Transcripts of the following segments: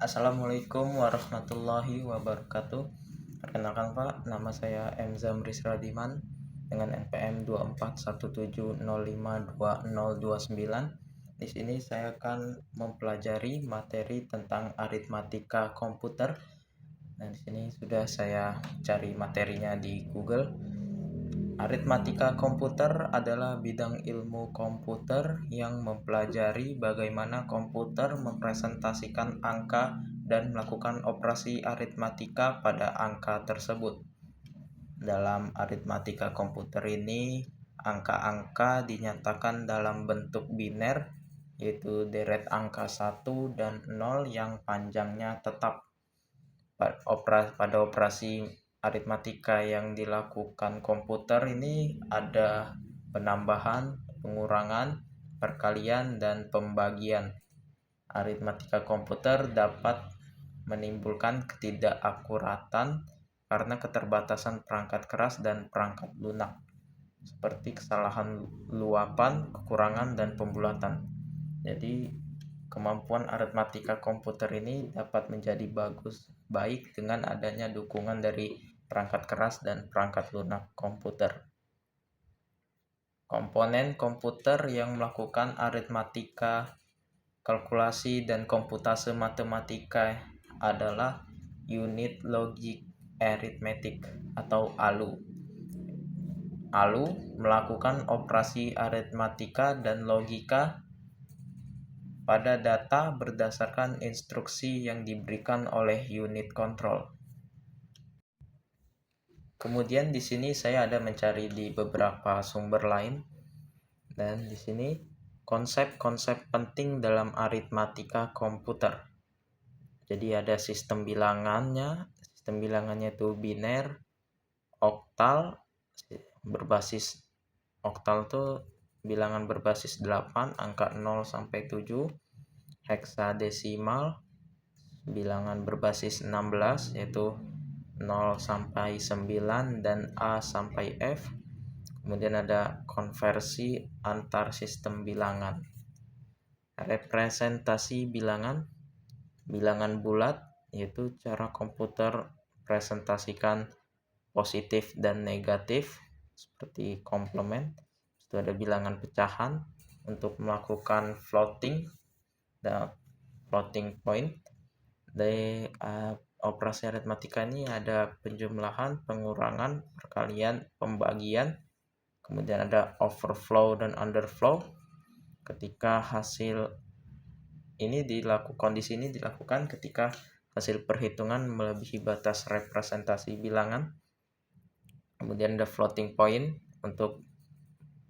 Assalamualaikum warahmatullahi wabarakatuh. Perkenalkan Pak, nama saya M. Zamris Radiman dengan NPM 2417052029. Di sini saya akan mempelajari materi tentang aritmatika komputer. Nah, di sini sudah saya cari materinya di Google. Aritmatika komputer adalah bidang ilmu komputer yang mempelajari bagaimana komputer mempresentasikan angka dan melakukan operasi aritmatika pada angka tersebut. Dalam aritmatika komputer ini, angka-angka dinyatakan dalam bentuk biner, yaitu deret angka 1 dan 0 yang panjangnya tetap. Pada operasi aritmatika yang dilakukan komputer ini ada penambahan, pengurangan, perkalian, dan pembagian. Aritmatika komputer dapat menimbulkan ketidakakuratan karena keterbatasan perangkat keras dan perangkat lunak, seperti kesalahan luapan, kekurangan, dan pembulatan. Jadi kemampuan aritmatika komputer ini dapat menjadi baik dengan adanya dukungan dari perangkat keras dan perangkat lunak komputer. Komponen komputer yang melakukan aritmatika, kalkulasi, dan komputase matematika adalah unit logic arithmetic atau ALU. ALU melakukan operasi aritmatika dan logika pada data berdasarkan instruksi yang diberikan oleh unit kontrol. Kemudian di sini saya ada mencari di beberapa sumber lain, dan di sini konsep-konsep penting dalam aritmatika komputer. Jadi ada sistem bilangannya. Sistem bilangannya itu biner, oktal, berbasis oktal itu bilangan berbasis 8, angka 0 sampai 7, heksadesimal, bilangan berbasis 16 yaitu 0 sampai 9 dan A sampai F. Kemudian ada konversi antar sistem bilangan. Representasi bilangan bulat, yaitu cara komputer presentasikan positif dan negatif seperti komplement. Itu ada bilangan pecahan untuk melakukan floating dan floating point. Dari operasi aritmatika ini ada penjumlahan, pengurangan, perkalian, pembagian. Kemudian ada overflow dan underflow. Ketika hasil ini dilakukan ketika hasil perhitungan melebihi batas representasi bilangan. Kemudian ada floating point untuk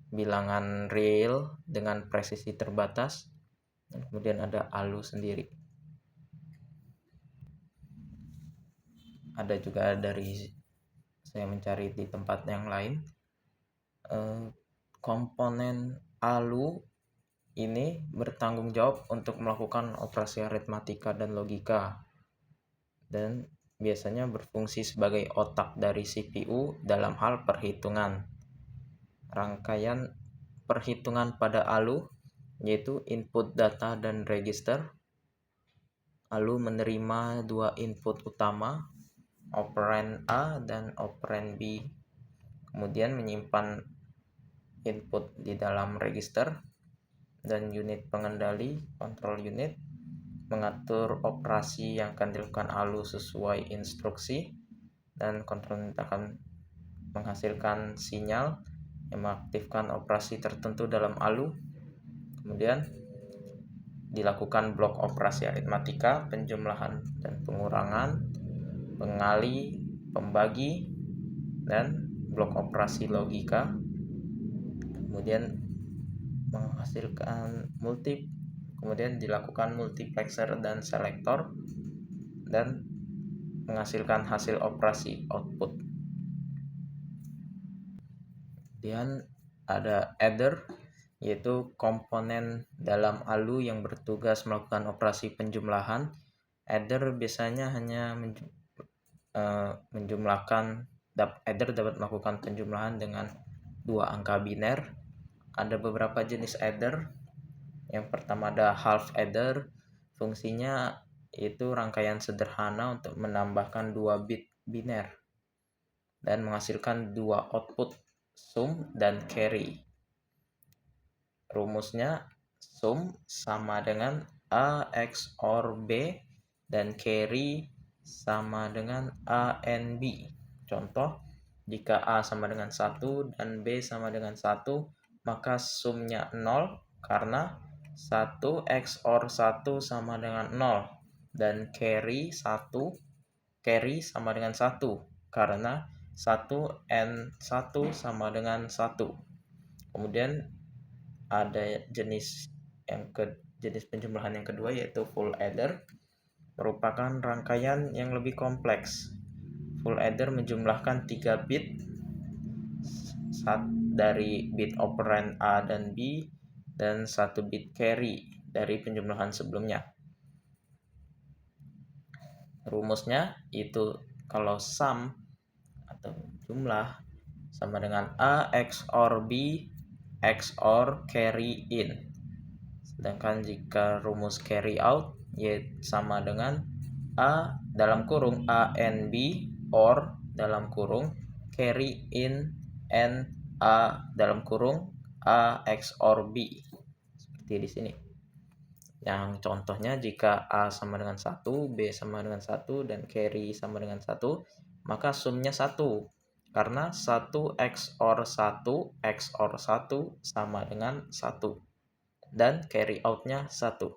bilangan real dengan presisi terbatas. Dan kemudian ada ALU sendiri. Ada juga dari saya mencari di tempat yang lain. Komponen ALU ini bertanggung jawab untuk melakukan operasi aritmatika dan logika, dan biasanya berfungsi sebagai otak dari CPU dalam hal perhitungan. Rangkaian perhitungan pada ALU yaitu input data dan register. ALU menerima dua input utama, operand A dan operand B. Kemudian menyimpan input di dalam register, dan unit pengendali, control unit, mengatur operasi yang akan dilakukan ALU sesuai instruksi, dan control unit akan menghasilkan sinyal yang mengaktifkan operasi tertentu dalam ALU. Kemudian dilakukan blok operasi aritmatika, penjumlahan dan pengurangan, pengali, pembagi, dan blok operasi logika. Kemudian menghasilkan kemudian dilakukan multiplexer dan selektor, dan menghasilkan hasil operasi output. Kemudian ada adder, yaitu komponen dalam ALU yang bertugas melakukan operasi penjumlahan. Adder biasanya hanya adder dapat melakukan penjumlahan dengan dua angka biner. Ada beberapa jenis adder. Yang pertama ada half adder, fungsinya itu rangkaian sederhana untuk menambahkan 2 bit biner dan menghasilkan 2 output, sum dan carry. Rumusnya sum sama dengan A XOR B dan carry sama dengan A and B. Contoh, jika A sama dengan 1 dan B sama dengan 1, maka sumnya 0 karena 1 XOR 1 sama dengan 0 dan carry sama dengan 1 karena 1 and 1 sama dengan 1. Kemudian ada jenis penjumlahan yang kedua, yaitu full adder, merupakan rangkaian yang lebih kompleks. Full adder menjumlahkan 3 bit dari bit operand A dan B dan 1 bit carry dari penjumlahan sebelumnya. Rumusnya itu kalau sum atau jumlah sama dengan A XOR B XOR carry in. Sedangkan jika rumus carry out yaitu sama dengan A dalam kurung A and B or dalam kurung carry in and A dalam kurung A XOR B. Seperti di sini. Yang contohnya jika A sama dengan 1, B sama dengan 1, dan carry sama dengan 1, maka sumnya 1. Karena 1 XOR 1 XOR 1 sama dengan 1. Dan carry outnya 1.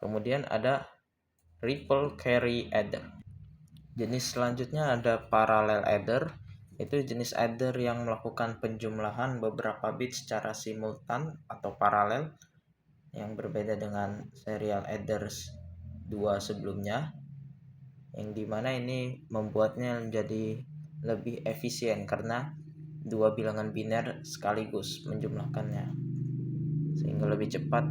Kemudian ada ripple carry adder. Jenis selanjutnya ada parallel adder. Itu jenis adder yang melakukan penjumlahan beberapa bit secara simultan atau paralel, yang berbeda dengan serial adders 2 sebelumnya, yang dimana ini membuatnya menjadi lebih efisien karena 2 bilangan biner sekaligus menjumlahkannya, sehingga lebih cepat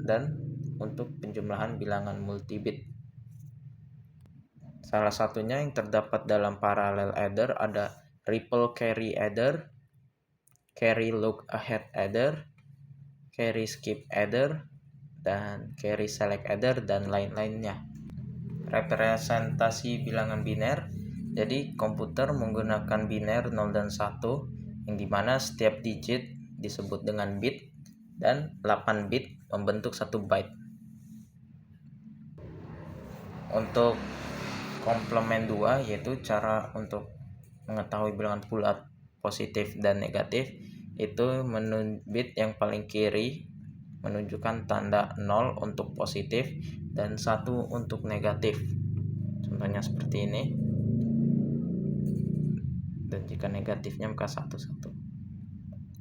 dan untuk penjumlahan bilangan multibit. Salah satunya yang terdapat dalam parallel adder ada ripple carry adder, carry look ahead adder, carry skip adder, dan carry select adder, dan lain-lainnya. Representasi bilangan biner. Jadi komputer menggunakan biner 0 dan 1, yang dimana setiap digit disebut dengan bit dan 8 bit membentuk 1 byte. Untuk komplement 2, yaitu cara untuk mengetahui bilangan bulat positif dan negatif, itu bit yang paling kiri menunjukkan tanda 0 untuk positif dan 1 untuk negatif. Contohnya seperti ini. Dan jika negatifnya maka 1.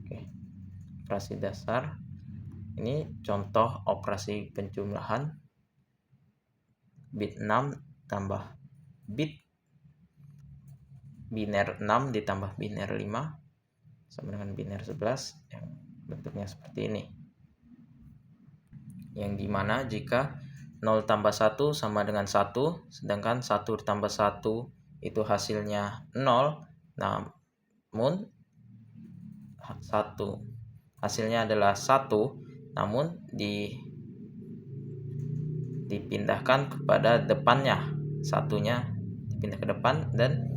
Oke. Operasi dasar. Ini contoh operasi penjumlahan. Bit 6 tambah bit biner 6 ditambah biner 5 sama dengan biner 11, yang bentuknya seperti ini. Yang dimana jika 0 tambah 1 sama dengan 1, sedangkan 1 tambah 1 itu hasilnya 0, namun 1 hasilnya adalah 1, namun dipindahkan kepada depannya, satunya dipindah ke depan dan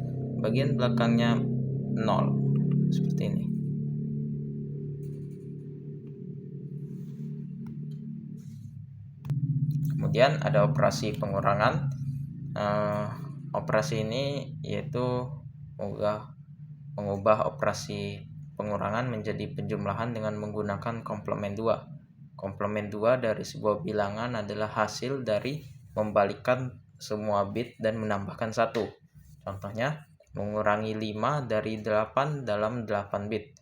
bagian belakangnya 0, seperti ini. Kemudian ada operasi pengurangan. Operasi ini yaitu mengubah operasi pengurangan menjadi penjumlahan dengan menggunakan komplement 2. Komplement 2 dari sebuah bilangan adalah hasil dari membalikkan semua bit dan menambahkan 1. Contohnya, mengurangi 5 dari 8 dalam 8 bit.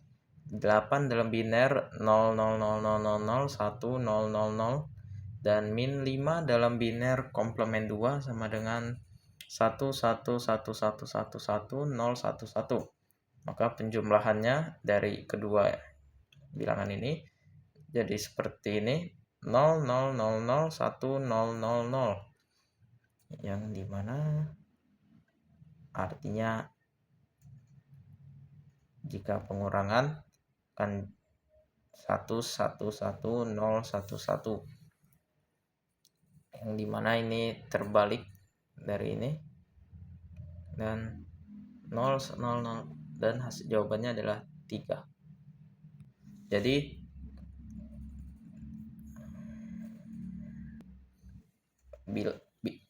8 dalam biner 000000100 dan min 5 dalam biner komplement 2 sama dengan 111111011. Maka penjumlahannya dari kedua bilangan ini jadi seperti ini, 0000100, yang dimana artinya jika pengurangan kan 111011. yang dimana ini terbalik dari ini, dan 0, 0, 0, dan hasil jawabannya adalah 3. Jadi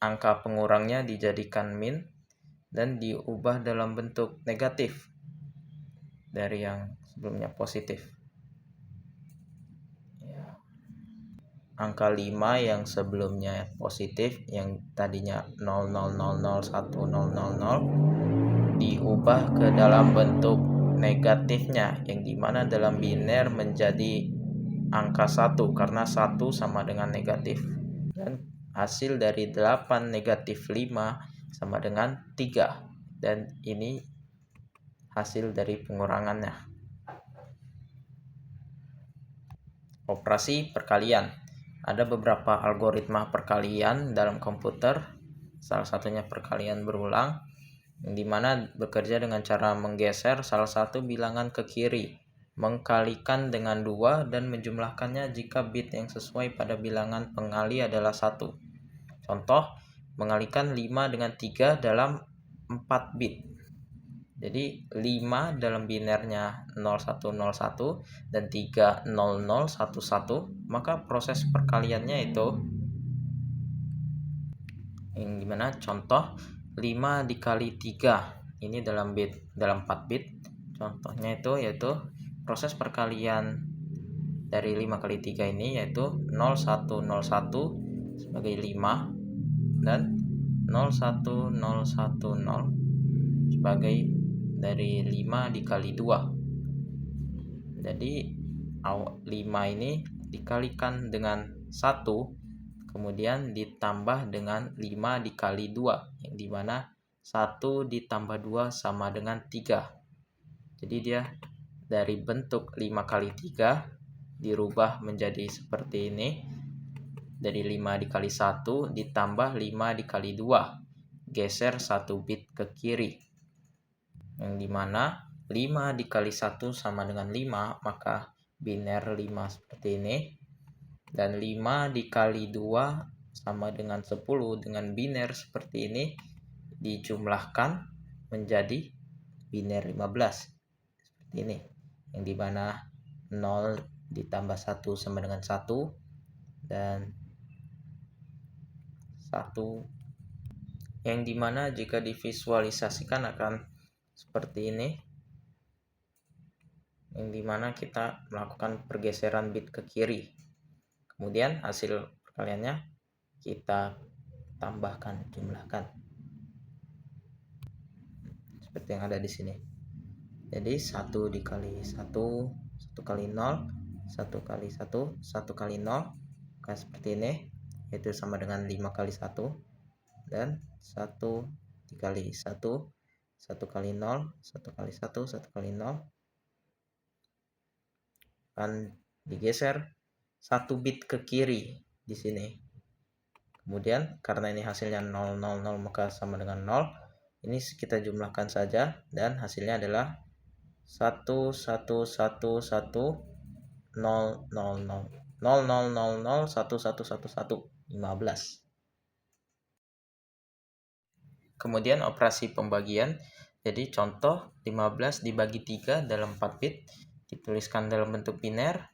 angka pengurangnya dijadikan min dan diubah dalam bentuk negatif dari yang sebelumnya positif. Ya. Angka 5 yang sebelumnya positif, yang tadinya 0,000,1,000, diubah ke dalam bentuk negatifnya, yang dimana dalam biner menjadi angka 1 karena 1 sama dengan negatif. Dan hasil dari 8 negatif 5 sama dengan 3. Dan ini hasil dari pengurangannya. Operasi perkalian. Ada beberapa algoritma perkalian dalam komputer. Salah satunya perkalian berulang, yang dimana bekerja dengan cara menggeser salah satu bilangan ke kiri, mengkalikan dengan 2, dan menjumlahkannya jika bit yang sesuai pada bilangan pengali adalah 1. Contoh, mengalikan 5 dengan 3 dalam 4 bit. Jadi 5 dalam binernya 0101 dan 30011, maka proses perkaliannya itu yang dimana contoh 5 dikali 3 ini dalam 4 bit. Contohnya itu yaitu proses perkalian dari 5 kali 3 ini yaitu 0101 sebagai 5 dan 01010 sebagai dari 5 dikali 2. Jadi 5 ini dikalikan dengan 1, kemudian ditambah dengan 5 dikali 2, yang dimana 1 ditambah 2 sama dengan 3. Jadi dia dari bentuk 5 kali 3 dirubah menjadi seperti ini. Dari 5 dikali 1 ditambah 5 dikali 2, geser 1 bit ke kiri, yang dimana 5 dikali 1 sama dengan 5, maka biner 5 seperti ini. Dan 5 dikali 2 sama dengan 10 dengan biner seperti ini, dijumlahkan menjadi biner 15 seperti ini, yang dimana 0 ditambah 1 sama dengan 1, dan 1, yang dimana jika divisualisasikan akan seperti ini, yang dimana kita melakukan pergeseran bit ke kiri. Kemudian hasil perkaliannya kita tambahkan, jumlahkan seperti yang ada di sini. Jadi 1 dikali 1, 1 kali 0, 1 kali 1, 1 kali 0, maka seperti ini, yaitu sama dengan 5 kali 1, dan 1 dikali 1, 1 kali 0, 1 kali 1, 1 kali 0, akan digeser 1 bit ke kiri di sini. Kemudian karena ini hasilnya 0, 0, 0, maka sama dengan 0. Ini kita jumlahkan saja dan hasilnya adalah 1, 1, 1, 1, 0, 0, 0, 0, 0, 0, 1, 1, 1, 1, 15. Kemudian operasi pembagian. Jadi contoh 15 dibagi 3 dalam 4 bit, dituliskan dalam bentuk biner.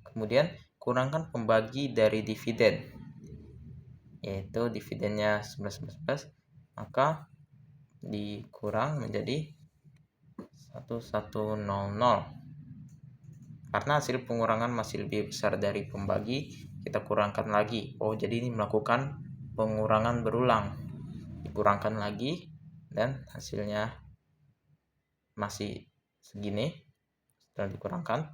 Kemudian kurangkan pembagi dari dividen, yaitu dividennya 11, maka dikurang menjadi 1100. Karena hasil pengurangan masih lebih besar dari pembagi, kita kurangkan lagi. Oh, jadi ini melakukan pengurangan berulang. Dikurangkan lagi dan hasilnya masih segini. Setelah dikurangkan,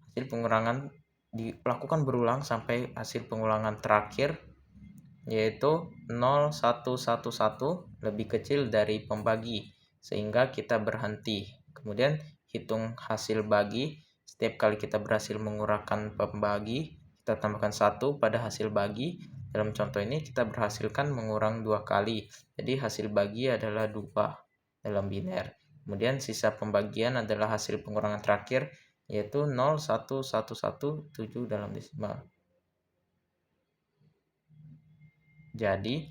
hasil pengurangan dilakukan berulang sampai hasil pengulangan terakhir, yaitu 0111 lebih kecil dari pembagi, sehingga kita berhenti. Kemudian hitung hasil bagi. Setiap kali kita berhasil mengurangkan pembagi, kita tambahkan 1 pada hasil bagi. Dalam contoh ini kita berhasilkan mengurang 2 kali, jadi hasil bagi adalah 2 dalam biner. Kemudian sisa pembagian adalah hasil pengurangan terakhir, yaitu 0,1117 dalam desimal. Jadi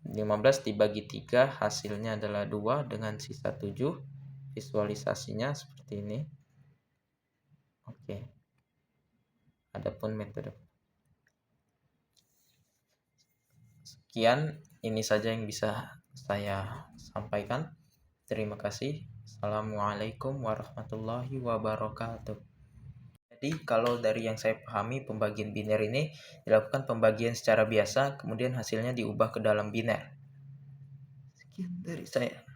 15 dibagi 3 hasilnya adalah 2 dengan sisa 7. Visualisasinya seperti ini. Oke. Adapun metode. Sekian, ini saja yang bisa saya sampaikan. Terima kasih. Assalamualaikum warahmatullahi wabarakatuh. Jadi kalau dari yang saya pahami, pembagian biner ini dilakukan pembagian secara biasa, kemudian hasilnya diubah ke dalam biner. Sekian dari saya.